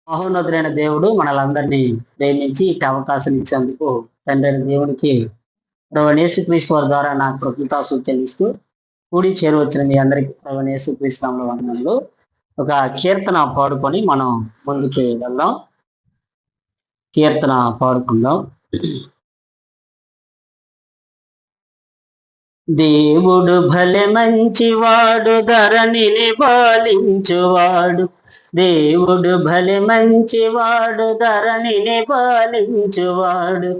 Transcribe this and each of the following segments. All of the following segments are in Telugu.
మహోన్నతుడైన దేవుడు మనలందరినీ ప్రేమించి ఇటు అవకాశం ఇచ్చేందుకు తండ్రి దేవునికి ప్రభువైన యేసుక్రీస్తు వారి ద్వారా నాకు కృతజ్ఞతాస్తుతులు చెల్లిస్తూ కూడి చేరువచ్చిన మీ అందరికీ ప్రభువైన యేసుక్రీస్తు నామములో వందనాలు. ఒక కీర్తన పాడుకొని మనం ముందుకు వెళ్దాం. కీర్తన పాడుకుందాం. దేవుడు భలే మంచివాడు, ధరణిని పాలించువాడు. దేవుడు భలే మంచివాడు, ధరణిని పాలించువాడు.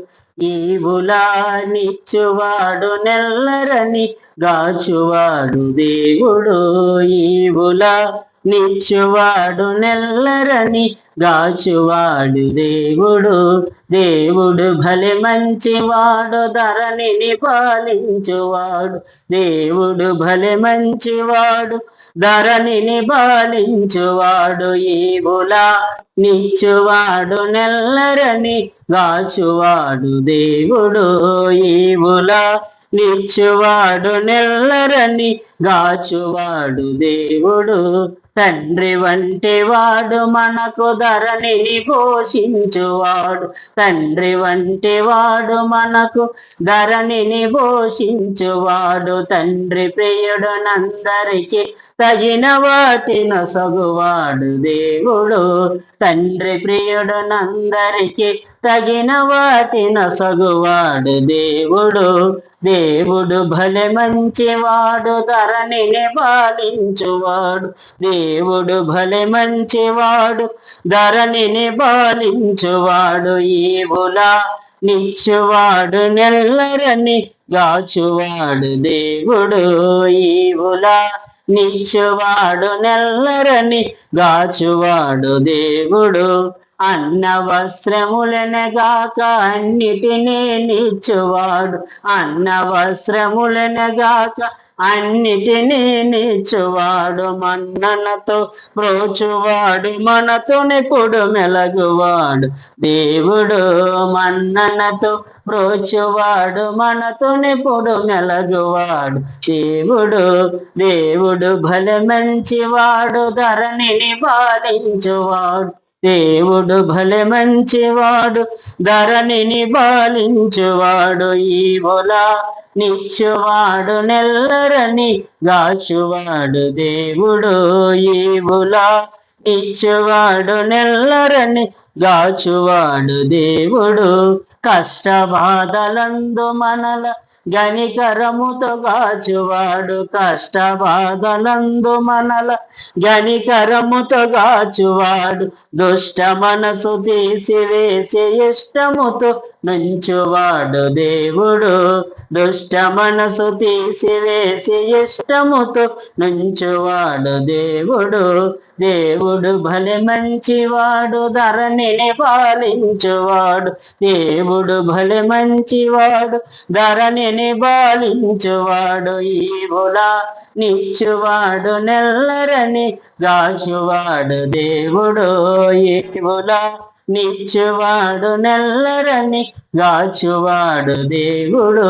ఈవులా నిచ్చువాడు, నెల్లరని గాచువాడు దేవుడు. ఈవులా నిచ్చువాడు, నెల్లరని గాచువాడు దేవుడు. దేవుడు భలే మంచివాడు, ధరణిని పాలించువాడు. దేవుడు భలే మంచివాడు, ధరణిని పాలించువాడు. ఈవులా నిచ్చువాడు, నెల్లరని గాచువాడు దేవుడు. ఈవులా నిచ్చువాడు, నెల్లరని గాచువాడు దేవుడు. తండ్రి వంటి వాడు మనకు ధరణిని పోషించువాడు. తండ్రి వంటి వాడు మనకు ధరణిని పోషించువాడు. తండ్రి ప్రియుడునందరికి తగిన వాటిన సగువాడు దేవుడు. తండ్రి ప్రియుడునందరికి తగిన వాటిన సగువాడు దేవుడు. దేవుడు భలే మంచివాడు, ధరణిని పాలించువాడు. దేవుడు భలే మంచివాడు, ధరణిని పాలించువాడు. ఈవులా నిచ్చువాడు, నెల్లరని గాచువాడు దేవుడు. ఈవులా నిచ్చువాడు, నెల్లరని గాచువాడు దేవుడు. అన్న వస్త్రములనగాక అన్నిటినీ నిచ్చువాడు. అన్న వస్త్రములనగాక అన్నిటినీ నిచ్చువాడు. మన్ననతో ప్రోచువాడు, మనతోనెప్పుడు మెలగువాడు దేవుడు. మన్ననతో ప్రోచువాడు, మనతోనెప్పుడు మెలగువాడు దేవుడు. దేవుడు భలే మంచివాడు, ధరణిని పాలించువాడు. దేవుడు భలే మంచివాడు, ధరణిని పాలించువాడు. ఈవులా నిచ్చువాడు, నెల్లరని గాచువాడు దేవుడు. ఈవులా నిచ్చువాడు, నెల్లరని గాచువాడు దేవుడు. కష్టబాధలందు మనల గనికరముతో గాచువాడు. కష్టబాధలందు మనల గనికరముతో గాచువాడు. దుష్ట మనసు తీసివేసి ఇష్టముతో నుంచువాడు దేవుడు. దుష్ట మనసు తీసివేసి ఇష్టముతో నుంచువాడు దేవుడు. దేవుడు భలే మంచివాడు, ధరణిని పాలించువాడు. దేవుడు భలే మంచివాడు, ధరణిని పాలించువాడు. ఈవులా నిచ్చువాడు, నెల్లరని గాచువాడు దేవుడు. ఈవులా నిచ్చువాడు, నెల్లరని గాచువాడు దేవుడు.